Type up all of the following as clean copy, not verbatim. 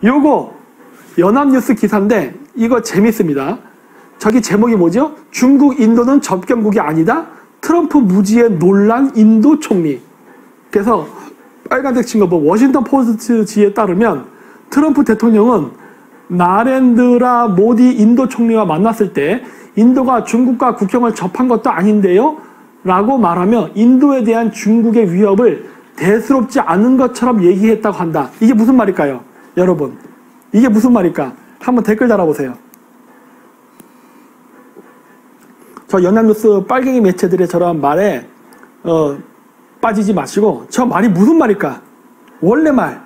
요거 연합뉴스 기사인데 이거 재밌습니다. 저기 제목이 뭐죠? 중국, 인도는 접경국이 아니다. 트럼프 무지의 논란 인도 총리. 그래서 빨간색 친 거 뭐 워싱턴 포스트지에 따르면 트럼프 대통령은 나렌드라 모디 인도 총리와 만났을 때 인도가 중국과 국경을 접한 것도 아닌데요? 라고 말하며 인도에 대한 중국의 위협을 대수롭지 않은 것처럼 얘기했다고 한다. 이게 무슨 말일까요? 여러분, 이게 무슨 말일까? 한번 댓글 달아보세요. 저 연합뉴스 빨갱이 매체들의 저런 말에 빠지지 마시고 저 말이 무슨 말일까? 원래 말.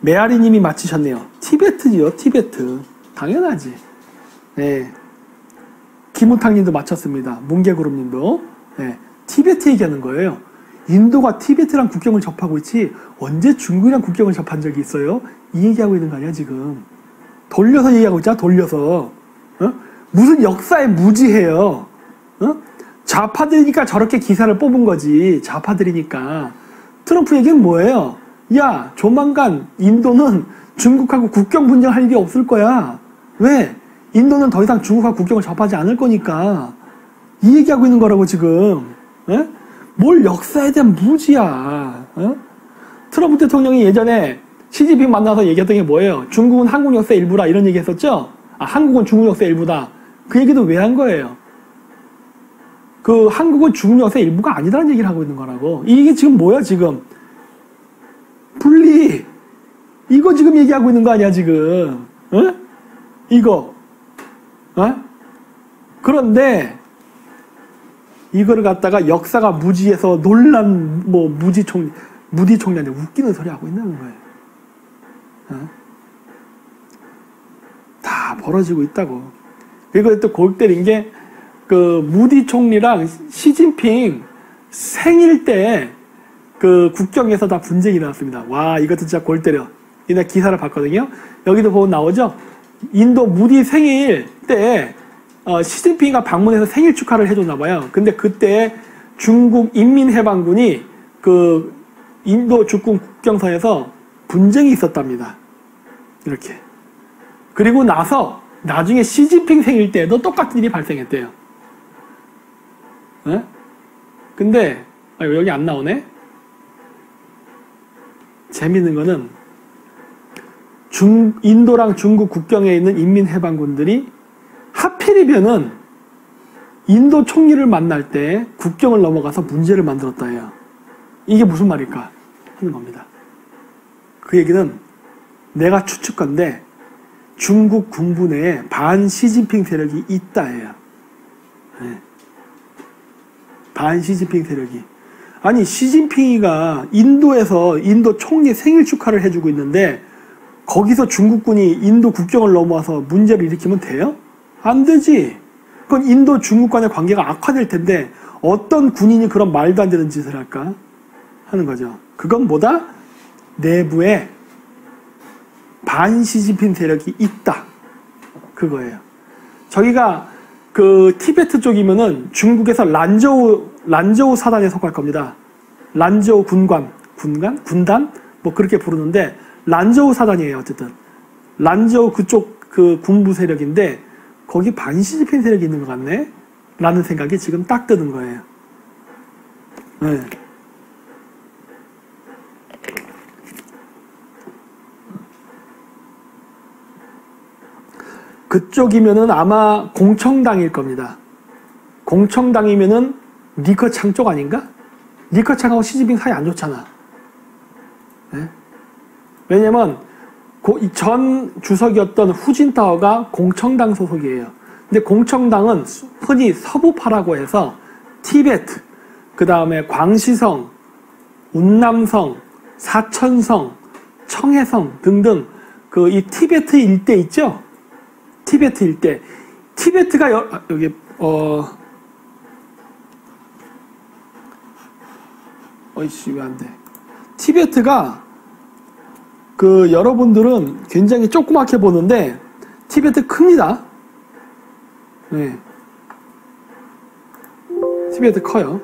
메아리님이 맞히셨네요. 티베트지요, 티베트. 당연하지. 네. 김우탕님도 맞췄습니다. 뭉개구름님도. 네. 티베트 얘기하는 거예요. 인도가 티베트랑 국경을 접하고 있지 언제 중국이랑 국경을 접한 적이 있어요? 이 얘기하고 있는 거 아니야 지금. 돌려서 얘기하고 있잖아. 돌려서. 무슨 역사에 무지해요. 좌파들이니까 저렇게 기사를 뽑은 거지. 좌파들이니까. 트럼프 얘기는 뭐예요? 야, 조만간 인도는 중국하고 국경 분쟁할 일이 없을 거야. 왜? 인도는 더 이상 중국하고 국경을 접하지 않을 거니까. 이 얘기하고 있는 거라고 지금. 에? 뭘 역사에 대한 무지야. 트럼프 대통령이 예전에 시진핑 만나서 얘기했던 게 뭐예요? 중국은 한국 역사의 일부라 이런 얘기 했었죠? 아, 한국은 중국 역사의 일부다. 그 얘기도 왜 한 거예요? 그 한국은 중국 역사의 일부가 아니다라는 얘기를 하고 있는 거라고. 이게 지금 뭐야 지금? 분리. 이거 지금 얘기하고 있는 거 아니야 지금? 이거. 그런데 이거를 갖다가 역사가 무지해서 논란 뭐 무디 총리한테 웃기는 소리 하고 있는 거예요. 다 벌어지고 있다고. 그리고 또 골 때린 게 그 무디 총리랑 시진핑 생일 때 그 국경에서 다 분쟁이 일어났습니다. 와, 이것도 진짜 골 때려. 내가 기사를 봤거든요. 여기도 보면 나오죠. 인도 무디 생일 때 시진핑이가 방문해서 생일 축하를 해줬나 봐요. 근데 그때 중국 인민해방군이 그 인도 주권 국경선에서 분쟁이 있었답니다. 이렇게. 그리고 나서 나중에 시진핑 생일 때도 똑같은 일이 발생했대요. 근데 여기 안 나오네. 재밌는 거는 인도랑 중국 국경에 있는 인민해방군들이 하필이면은 인도 총리를 만날 때 국경을 넘어가서 문제를 만들었다 해요. 이게 무슨 말일까 하는 겁니다. 그 얘기는 내가 추측건데 중국 군부 내에 반 시진핑 세력이 있다 해요. 네. 반 시진핑 세력이. 아니 시진핑이가 인도에서 인도 총리 생일 축하를 해주고 있는데 거기서 중국군이 인도 국경을 넘어와서 문제를 일으키면 돼요? 안 되지. 그건 인도 중국 간의 관계가 악화될 텐데 어떤 군인이 그런 말도 안 되는 짓을 할까 하는 거죠. 그건 뭐다? 내부에 반 시진핑 세력이 있다. 그거예요. 저기가 그 티베트 쪽이면은 중국에서 란저우 사단에 속할 겁니다. 란저우 군단? 뭐 그렇게 부르는데 란저우 사단이에요. 어쨌든 란저우 그쪽 그 군부 세력인데 거기 반 시진핑 세력이 있는 것 같네? 라는 생각이 지금 딱 드는 거예요. 네. 그쪽이면은 아마 공청당일 겁니다. 공청당이면은 리커창 쪽 아닌가? 리커창하고 시진핑 사이 안 좋잖아. 네? 왜냐면 전 주석이었던 후진타오가 공청당 소속이에요. 근데 공청당은 흔히 서부파라고 해서 티베트, 그 다음에 광시성, 운남성, 사천성, 청해성 등등 그 이 티베트 일대 있죠? 티베트 일대. 티베트가 여기 어이씨 왜 안 돼? 티베트가 그 여러분들은 굉장히 조그맣게 보는데 티베트 큽니다. 네. 티베트 커요.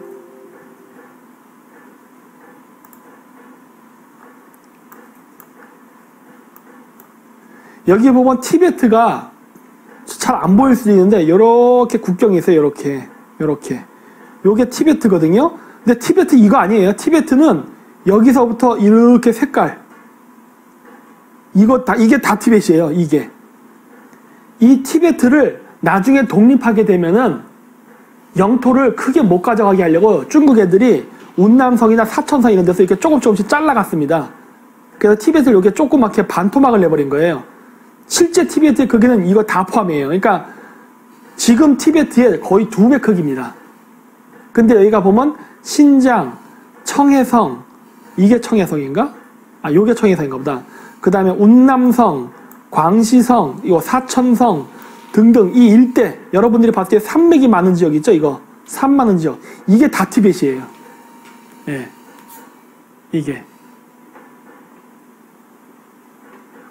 여기 보면 티베트가 잘 안 보일 수도 있는데 요렇게 국경이 있어요. 요렇게 요게 티베트거든요. 근데 티베트 이거 아니에요. 티베트는 여기서부터 이렇게 색깔 이게 다 티베트예요. 이게 이 티베트를 나중에 독립하게 되면은 영토를 크게 못 가져가게 하려고 중국 애들이 운남성이나 사천성 이런 데서 이렇게 조금씩 잘라갔습니다. 그래서 티베트를 이렇게 조그맣게 반토막을 내버린 거예요. 실제 티베트의 크기는 이거 다 포함이에요. 그러니까 지금 티베트의 거의 2배 크기입니다. 근데 여기가 보면 신장, 청해성, 이게 청해성인가? 아, 요게 청해성인가 보다. 그 다음에 운남성, 광시성, 이거 사천성 등등 이 일대, 여러분들이 봤을 때 산맥이 많은 지역 있죠? 이거 산 많은 지역, 이게 다 티벳이에요. 예, 이게.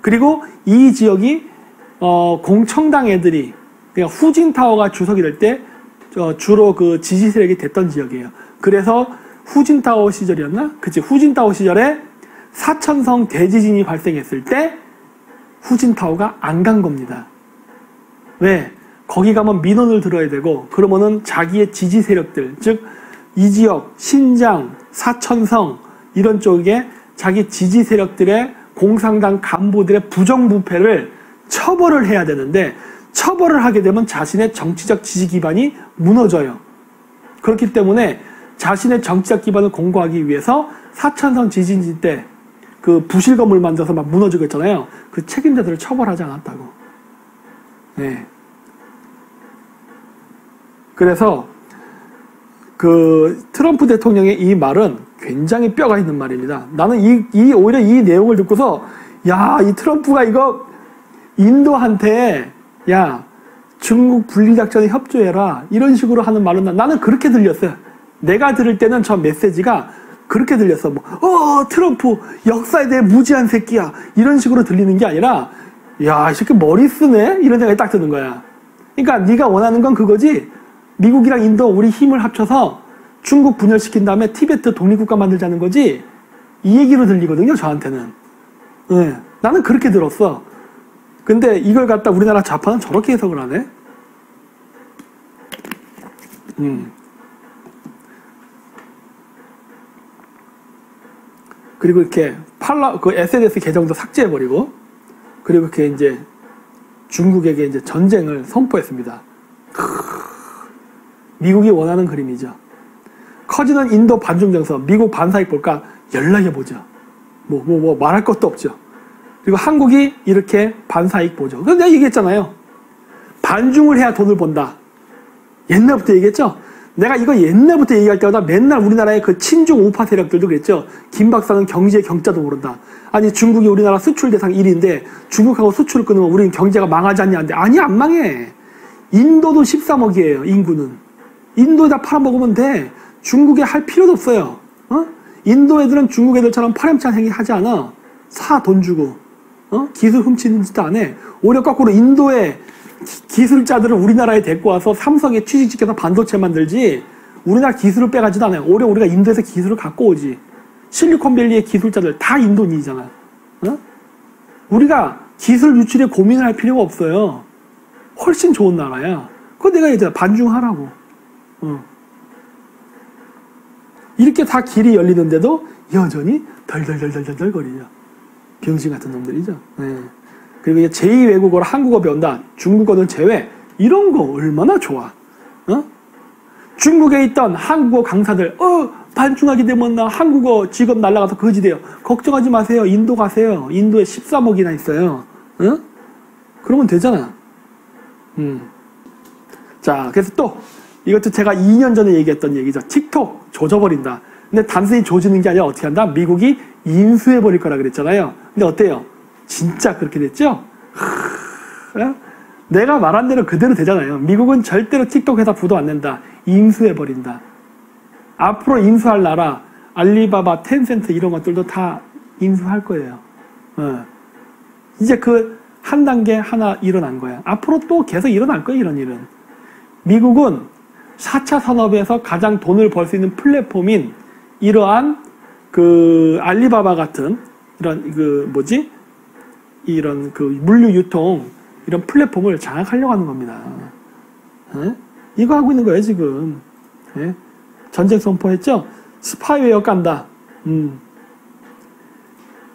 그리고 이 지역이 공청당 애들이, 그러니까 후진타오가 주석이 될 때 주로 그 지지 세력이 됐던 지역이에요. 그래서 후진타오 시절이었나? 그치, 후진타오 시절에 사천성 대지진이 발생했을 때 후진타오가 안 간 겁니다. 왜? 거기 가면 민원을 들어야 되고, 그러면은 자기의 지지 세력들, 즉 이 지역 신장, 사천성 이런 쪽에 자기 지지 세력들의 공산당 간부들의 부정부패를 처벌을 해야 되는데, 처벌을 하게 되면 자신의 정치적 지지 기반이 무너져요. 그렇기 때문에 자신의 정치적 기반을 공고하기 위해서 사천성 지진지 때 그 부실건물 만들어서 막 무너지고 있잖아요. 그 책임자들을 처벌하지 않았다고. 네. 그래서 그 트럼프 대통령의 이 말은 굉장히 뼈가 있는 말입니다. 나는 오히려 이 내용을 듣고서, 야, 이 트럼프가 이거 인도한테, 야, 중국 분리작전에 협조해라, 이런 식으로 하는 말은 나는 그렇게 들렸어요. 내가 들을 때는 저 메시지가 그렇게 들렸어. 트럼프 역사에 대해 무지한 새끼야, 이런 식으로 들리는 게 아니라, 야, 이 새끼 머리 쓰네? 이런 생각이 딱 드는 거야. 그러니까 네가 원하는 건 그거지. 미국이랑 인도 우리 힘을 합쳐서 중국 분열시킨 다음에 티베트 독립국가 만들자는 거지. 이 얘기로 들리거든요, 저한테는. 네, 나는 그렇게 들었어. 근데 이걸 갖다 우리나라 좌파는 저렇게 해석을 하네. 그리고 이렇게 그 SNS 계정도 삭제해버리고, 그리고 이렇게 이제 중국에게 이제 전쟁을 선포했습니다. 미국이 원하는 그림이죠. 커지는 인도 반중 정서, 미국 반사익 볼까? 연락해보죠. 뭐 말할 것도 없죠. 그리고 한국이 이렇게 반사익 보죠. 그래서 내가 얘기했잖아요. 반중을 해야 돈을 번다. 옛날부터 얘기했죠. 내가 이거 옛날부터 얘기할 때마다 맨날 우리나라의 그 친중 우파 세력들도 그랬죠. 김 박사는 경제의 경자도 모른다. 아니, 중국이 우리나라 수출 대상 1위인데 중국하고 수출을 끊으면 우리는 경제가 망하지 않냐는데, 아니, 안 망해. 인도도 13억이에요, 인구는. 인도에다 팔아먹으면 돼. 중국에 할 필요도 없어요. 인도 애들은 중국 애들처럼 파렴치한 행위 하지 않아. 사, 돈 주고. 기술 훔치는 짓도 안 해. 오히려 거꾸로 인도의 기술자들을 우리나라에 데리고 와서 삼성에 취직시켜서 반도체 만들지, 우리나라 기술을 빼가지도 않아요. 오히려 우리가 인도에서 기술을 갖고 오지. 실리콘밸리의 기술자들 다 인도인이잖아. 우리가 기술 유출에 고민을 할 필요가 없어요. 훨씬 좋은 나라야. 그거 내가 얘기했잖아. 반중하라고. 이렇게 다 길이 열리는데도 여전히 덜덜덜덜덜 거리죠. 병신 같은 놈들이죠. 네. 그리고 이제 제2외국어로 한국어 배운다. 중국어는 제외. 이런 거 얼마나 좋아. 중국에 있던 한국어 강사들, 반중하게 되면 나 한국어 직업 날라가서 거지 돼요. 걱정하지 마세요. 인도 가세요. 인도에 13억이나 있어요. 그러면 되잖아. 자, 그래서 또 이것도 제가 2년 전에 얘기했던 얘기죠. 틱톡 조져버린다. 근데 단순히 조지는 게 아니라 어떻게 한다? 미국이 인수해버릴 거라 그랬잖아요. 근데 어때요? 진짜 그렇게 됐죠? 내가 말한 대로 그대로 되잖아요. 미국은 절대로 틱톡 회사 부도 안 낸다. 인수해버린다. 앞으로 인수할 나라, 알리바바, 텐센트 이런 것들도 다 인수할 거예요. 이제 그 한 단계 하나 일어난 거야. 앞으로 또 계속 일어날 거예요, 이런 일은. 미국은 4차 산업에서 가장 돈을 벌 수 있는 플랫폼인 이러한 그 알리바바 같은 이런 이런 그 물류 유통 이런 플랫폼을 장악하려고 하는 겁니다. 에? 이거 하고 있는 거예요 지금. 에? 전쟁 선포했죠? 스파이웨어 깐다.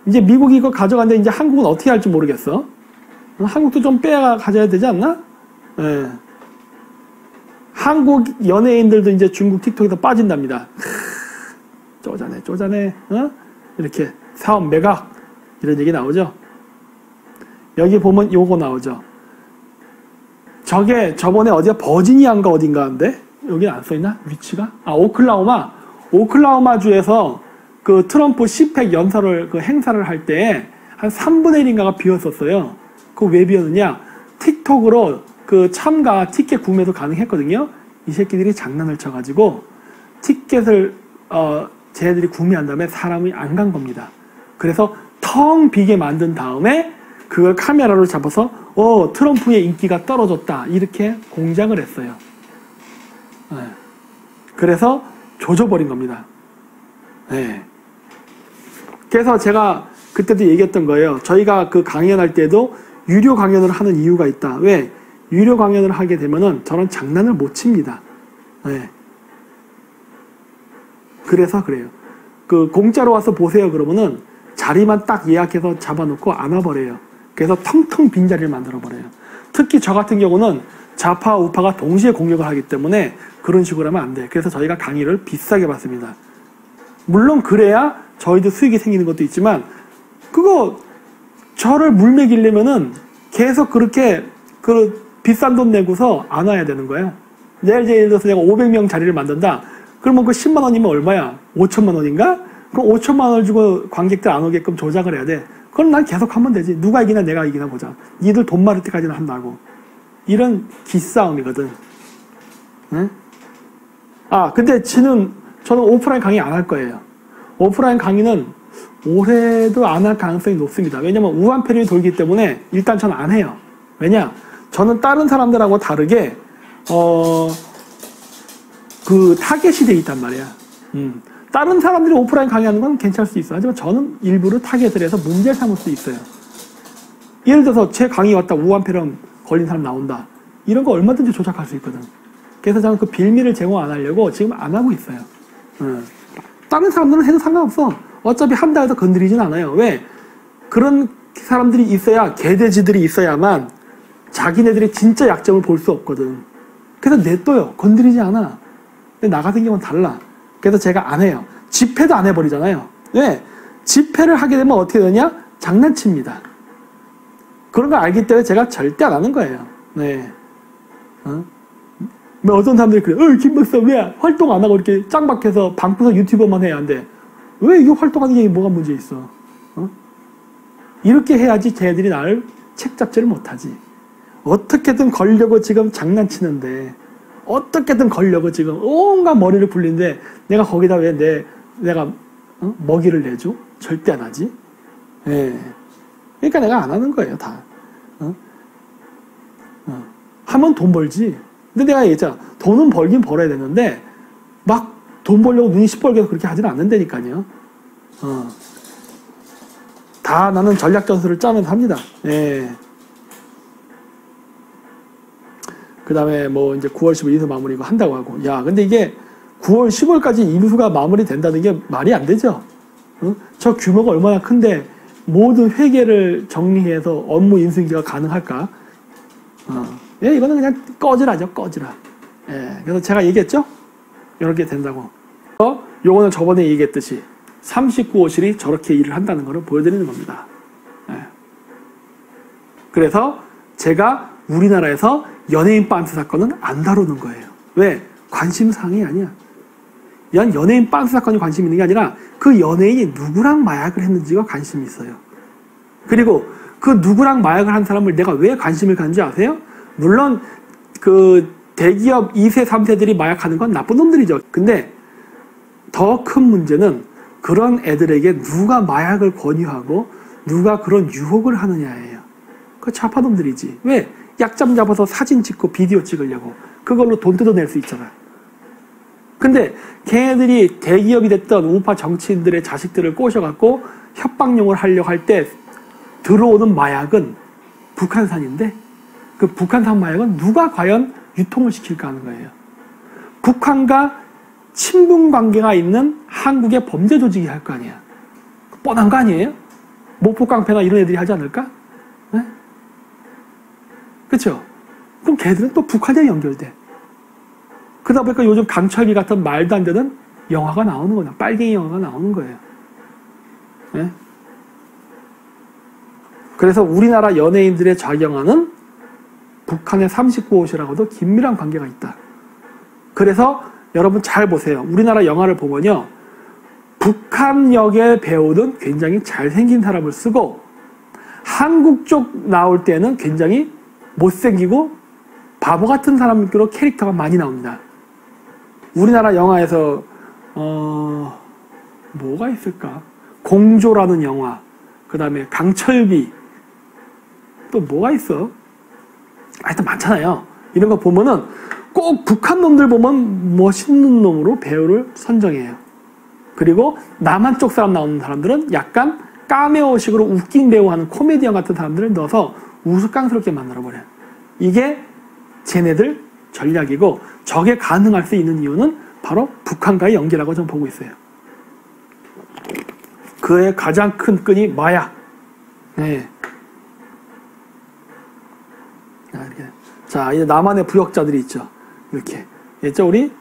이제 미국이 이거 가져간데 이제 한국은 어떻게 할지 모르겠어. 한국도 좀 빼야 가져야 되지 않나? 에. 한국 연예인들도 이제 중국 틱톡에서 빠진답니다. 쪼잔해, 어? 이렇게 사업 매각 이런 얘기 나오죠. 여기 보면 요거 나오죠. 저게 저번에 어디야 버지니아인가 어딘가인데 여기 안 써있나? 위치가? 오클라호마 주에서 그 트럼프 CPEC 연설을 그 행사를 할 때 한 3분의 1인가가 비었었어요. 그거 왜 비었느냐? 틱톡으로 그 참가 티켓 구매도 가능했거든요. 이 새끼들이 장난을 쳐가지고 티켓을 쟤네들이 구매한 다음에 사람이 안 간 겁니다. 그래서 텅 비게 만든 다음에 그걸 카메라로 잡아서 트럼프의 인기가 떨어졌다 이렇게 공작을 했어요. 네. 그래서 조져버린 겁니다. 네. 그래서 제가 그때도 얘기했던 거예요. 저희가 그 강연할 때도 유료 강연을 하는 이유가 있다. 왜? 유료 강연을 하게 되면은 저는 장난을 못 칩니다. 네. 그래서 그래요. 그 공짜로 와서 보세요 그러면은 자리만 딱 예약해서 잡아놓고 안 와버려요. 그래서 텅텅 빈 자리를 만들어버려요. 특히 저 같은 경우는 좌파 우파가 동시에 공격을 하기 때문에 그런 식으로 하면 안 돼. 그래서 저희가 강의를 비싸게 받습니다. 물론 그래야 저희도 수익이 생기는 것도 있지만 그거 저를 물매기려면은 계속 그렇게 그 비싼 돈 내고서 안 와야 되는 거야. 예를 들어서 내가 500명 자리를 만든다. 그러면 그 10만 원이면 얼마야? 5천만 원인가? 그럼 5천만 원을 주고 관객들 안 오게끔 조작을 해야 돼. 그럼 난 계속 하면 되지. 누가 이기나 내가 이기나 보자. 니들 돈 많을 때까지는 한다고. 이런 기싸움이거든. 응? 근데 저는 오프라인 강의 안 할 거예요. 오프라인 강의는 올해도 안 할 가능성이 높습니다. 왜냐면 우한폐렴이 돌기 때문에 일단 저는 안 해요. 왜냐? 저는 다른 사람들하고 다르게 그 타겟이 돼 있단 말이야. 다른 사람들이 오프라인 강의하는 건 괜찮을 수 있어. 하지만 저는 일부러 타겟을 해서 문제 삼을 수 있어요. 예를 들어서 제 강의 왔다 우한폐렴 걸린 사람 나온다. 이런 거 얼마든지 조작할 수 있거든. 그래서 저는 그 빌미를 제공 안 하려고 지금 안 하고 있어요. 다른 사람들은 해도 상관없어. 어차피 한다 해도 건드리진 않아요. 왜? 그런 사람들이 있어야, 개돼지들이 있어야만 자기네들이 진짜 약점을 볼 수 없거든. 그래서 냅둬요. 건드리지 않아. 근데 나 같은 경우는 달라. 그래서 제가 안 해요. 집회도 안 해버리잖아요. 왜? 집회를 하게 되면 어떻게 되냐? 장난칩니다. 그런 걸 알기 때문에 제가 절대 안 하는 거예요. 네. 어떤 사람들이 그래. 김 박사 왜 활동 안 하고 이렇게 짱박해서 방구석 유튜버만 해야 안 돼? 왜 이거 활동하는 게 뭐가 문제 있어? 이렇게 해야지 쟤들이 나를 책 잡지를 못하지. 어떻게든 걸려고 지금 장난치는데 어떻게든 걸려고 지금 온갖 머리를 굴리는데 내가 거기다 왜 내가 먹이를 내줘? 절대 안 하지. 예. 그러니까 내가 안 하는 거예요 다. 하면 돈 벌지. 근데 내가 얘기했잖아. 돈은 벌긴 벌어야 되는데 막 돈 벌려고 눈이 시뻘게 해서 그렇게 하지는 않는다니까요. 다 나는 전략 전술을 짜면서 합니다. 예. 그 다음에 뭐 이제 9월 15일 인수 마무리 이거 한다고 하고. 야, 근데 이게 9월 10월까지 인수가 마무리 된다는 게 말이 안 되죠. 저 규모가 얼마나 큰데 모든 회계를 정리해서 업무 인수인계가 가능할까? 예, 이거는 그냥 꺼지라죠, 꺼지라. 예, 그래서 제가 얘기했죠? 이렇게 된다고. 요거는 저번에 얘기했듯이 39호실이 저렇게 일을 한다는 것을 보여드리는 겁니다. 예. 그래서 제가 우리나라에서 연예인 빤스 사건은 안 다루는 거예요. 왜? 관심사항이 아니야. 연예인 빤스 사건이 관심 있는 게 아니라 그 연예인이 누구랑 마약을 했는지가 관심이 있어요. 그리고 그 누구랑 마약을 한 사람을 내가 왜 관심을 갖는지 아세요? 물론 그 대기업 2세, 3세들이 마약하는 건 나쁜 놈들이죠. 근데 더 큰 문제는 그런 애들에게 누가 마약을 권유하고 누가 그런 유혹을 하느냐예요. 그 좌파놈들이지. 왜? 약점 잡아서 사진 찍고 비디오 찍으려고. 그걸로 돈 뜯어낼 수 있잖아. 근데 걔네들이 대기업이 됐던 우파 정치인들의 자식들을 꼬셔갖고 협박용을 하려고 할 때 들어오는 마약은 북한산인데 그 북한산 마약은 누가 과연 유통을 시킬까 하는 거예요. 북한과 친분 관계가 있는 한국의 범죄 조직이 할 거 아니야. 뻔한 거 아니에요? 목포깡패나 이런 애들이 하지 않을까? 네? 그쵸? 그럼 걔들은 또 북한에 연결돼. 그러다 보니까 요즘 강철기 같은 말도 안 되는 영화가 나오는 거냐. 빨갱이 영화가 나오는 거예요. 네? 그래서 우리나라 연예인들의 작용하는 북한의 39호시라고도 긴밀한 관계가 있다. 그래서 여러분 잘 보세요. 우리나라 영화를 보면요. 북한 역의 배우는 굉장히 잘생긴 사람을 쓰고 한국 쪽 나올 때는 굉장히 못생기고 바보 같은 사람으로 캐릭터가 많이 나옵니다. 우리나라 영화에서 뭐가 있을까? 공조라는 영화, 그 다음에 강철비, 또 뭐가 있어? 하여튼 많잖아요. 이런 거 보면은 꼭 북한 놈들 보면 멋있는 놈으로 배우를 선정해요. 그리고 남한 쪽 사람 나오는 사람들은 약간 까메오식으로 웃긴 배우 하는 코미디언 같은 사람들을 넣어서 우스꽝스럽게 만들어버려요. 이게 쟤네들 전략이고 저게 가능할 수 있는 이유는 바로 북한과의 연계라고 저는 보고 있어요. 그의 가장 큰 끈이 마약. 네. 자, 이제 남한의 부역자들이 있죠. 이렇게. 있죠, 우리?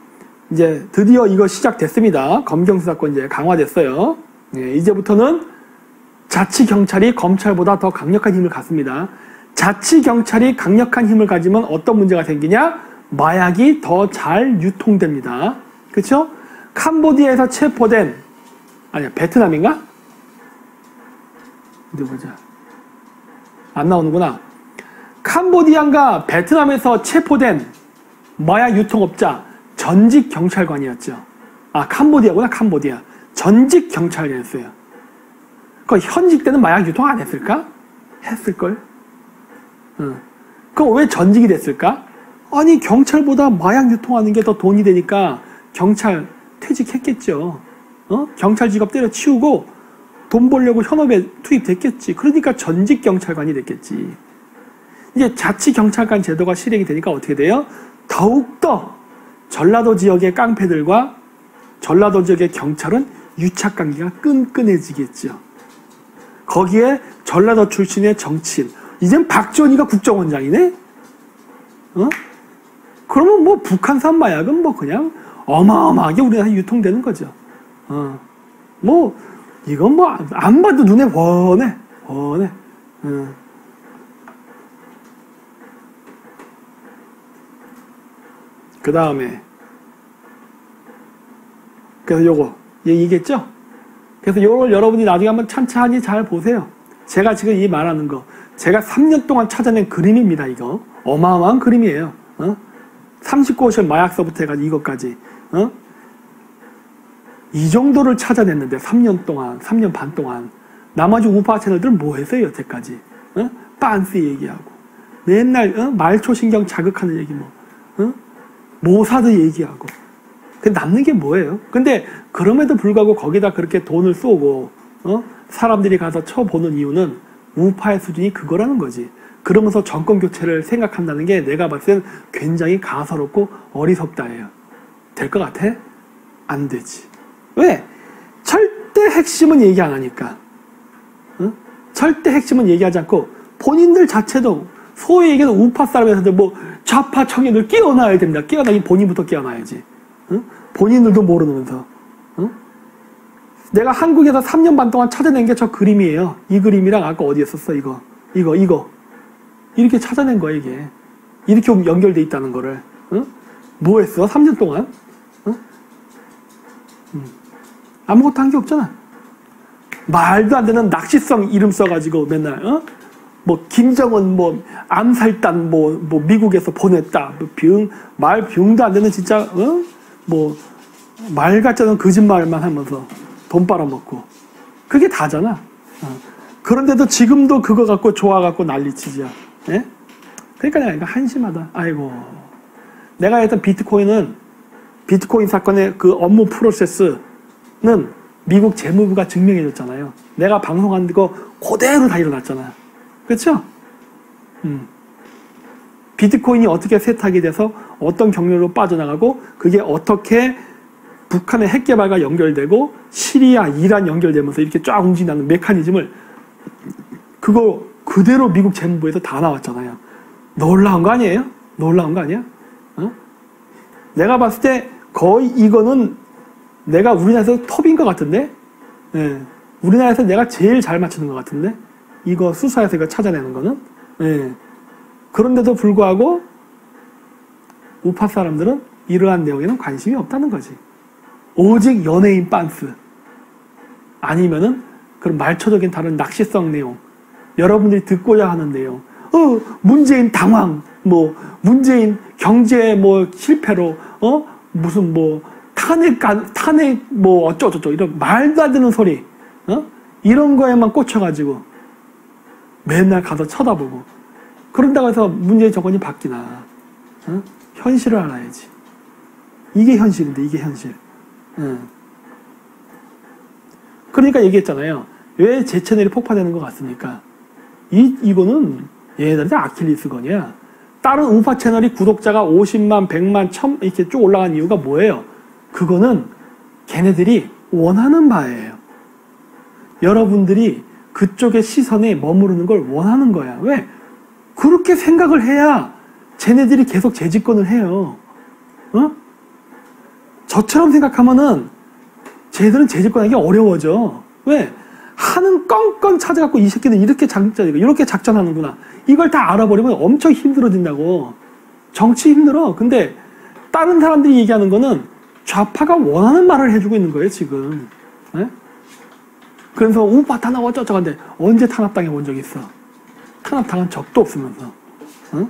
이제 드디어 이거 시작됐습니다. 검경수사권 이제 강화됐어요. 네, 이제부터는 자치경찰이 검찰보다 더 강력한 힘을 갖습니다. 자치경찰이 강력한 힘을 가지면 어떤 문제가 생기냐? 마약이 더 잘 유통됩니다. 그쵸? 캄보디아에서 체포된, 아니야, 베트남인가? 어디 보자. 안 나오는구나. 캄보디아인가 베트남에서 체포된 마약 유통업자 전직 경찰관이었죠. 아, 캄보디아구나, 캄보디아. 전직 경찰관이었어요. 그 현직 때는 마약 유통 안 했을까? 했을걸? 응. 그럼 왜 전직이 됐을까? 아니, 경찰보다 마약 유통하는 게 더 돈이 되니까 경찰 퇴직했겠죠. 경찰 직업 때려치우고 돈 벌려고 현업에 투입됐겠지. 그러니까 전직 경찰관이 됐겠지. 이제 자치경찰관 제도가 실행이 되니까 어떻게 돼요? 더욱더 전라도 지역의 깡패들과 전라도 지역의 경찰은 유착관계가 끈끈해지겠죠. 거기에 전라도 출신의 정치인, 이젠 박지원이가 국정원장이네? 그러면 뭐 북한산 마약은 뭐 그냥 어마어마하게 우리나라에 유통되는 거죠. 뭐 이건 뭐 안 봐도 눈에 훤해. 그 다음에 그래서 요거 얘기했죠? 그래서 요걸 여러분이 나중에 한번 찬찬히 잘 보세요. 제가 지금 이 말하는 거 제가 3년 동안 찾아낸 그림입니다. 이거 어마어마한 그림이에요. 39호실 마약서부터 해가지고 이것까지 이 정도를 찾아냈는데 3년 동안 3년 반 동안 나머지 우파 채널들은 뭐 했어요 여태까지? 빤스 얘기하고 맨날 말초신경 자극하는 얘기 모사드 얘기하고 근데 남는 게 뭐예요? 근데 그럼에도 불구하고 거기다 그렇게 돈을 쏘고 사람들이 가서 쳐보는 이유는 우파의 수준이 그거라는 거지. 그러면서 정권 교체를 생각한다는 게 내가 봤을 땐 굉장히 가소롭고 어리석다예요. 될 것 같아? 안 되지. 왜? 절대 핵심은 얘기 안 하니까. 절대 핵심은 얘기하지 않고 본인들 자체도 소위 얘기하는 우파 사람에서도 뭐 좌파 청년을 끼워놔야 됩니다. 끼워나기 본인부터 끼워놔야지. 본인들도 모르면서. 내가 한국에서 3년 반 동안 찾아낸 게 저 그림이에요. 이 그림이랑 아까 어디에 썼어 이거. 이렇게 찾아낸 거야 이게. 이렇게 연결돼 있다는 거를. 뭐 했어? 3년 동안? 아무것도 한 게 없잖아. 말도 안 되는 낚시성 이름 써가지고 맨날 뭐 김정은 뭐 암살단 뭐 미국에서 보냈다 말 병도 안 되는 진짜 뭐 말 같지 않은 거짓말만 하면서 돈 빨아먹고 그게 다잖아. 그런데도 지금도 그거 갖고 좋아갖고 난리치지야. 예? 그러니까 내가 이거 한심하다. 아이고 내가 했던 비트코인 사건의 그 업무 프로세스는 미국 재무부가 증명해줬잖아요. 내가 방송한 거 그대로 다 일어났잖아. 그렇죠? 비트코인이 어떻게 세탁이 돼서 어떤 경로로 빠져나가고 그게 어떻게 북한의 핵 개발과 연결되고 시리아, 이란 연결되면서 이렇게 쫙 움직이는 메커니즘을 그거 그대로 미국 재무부에서 다 나왔잖아요. 놀라운 거 아니에요? 놀라운 거 아니야? 어? 내가 봤을 때 거의 이거는 내가 우리나라에서 톱인 것 같은데? 예. 우리나라에서 내가 제일 잘 맞추는 것 같은데? 이거 수사에서 이거 찾아내는 거는? 예. 그런데도 불구하고 우파 사람들은 이러한 내용에는 관심이 없다는 거지. 오직 연예인 빤스 아니면은 그런 말초적인 다른 낚시성 내용, 여러분들이 듣고자 하는 내용, 문재인 당황, 뭐 문재인 경제 뭐 실패로 무슨 뭐 탄핵 뭐 어쩌고저쩌고 이런 말도 안 되는 소리, 이런 거에만 꽂혀가지고 맨날 가서 쳐다보고 그런다고 해서 문재인 정권이 바뀌나? 현실을 알아야지. 이게 현실인데 이게 현실. 그러니까 얘기했잖아요. 왜 제 채널이 폭파되는 것 같습니까? 이거는 얘네들한테 아킬리스건이야. 다른 우파 채널이 구독자가 50만, 100만, 1000 이렇게 쭉 올라간 이유가 뭐예요? 그거는 걔네들이 원하는 바예요. 여러분들이 그쪽의 시선에 머무르는 걸 원하는 거야. 왜? 그렇게 생각을 해야 쟤네들이 계속 재집권을 해요. 저처럼 생각하면은 쟤들은 재집권하기 어려워져. 왜? 하는 껌껌 찾아갖고 이 새끼는 이렇게 작전하는구나. 이걸 다 알아버리면 엄청 힘들어진다고. 정치 힘들어. 근데 다른 사람들이 얘기하는 거는 좌파가 원하는 말을 해주고 있는 거예요, 지금. 네? 그래서 우파 탄압 어쩌고저쩌고 언제 탄압당해 본 적 있어? 탄압당한 적도 없으면서. 응?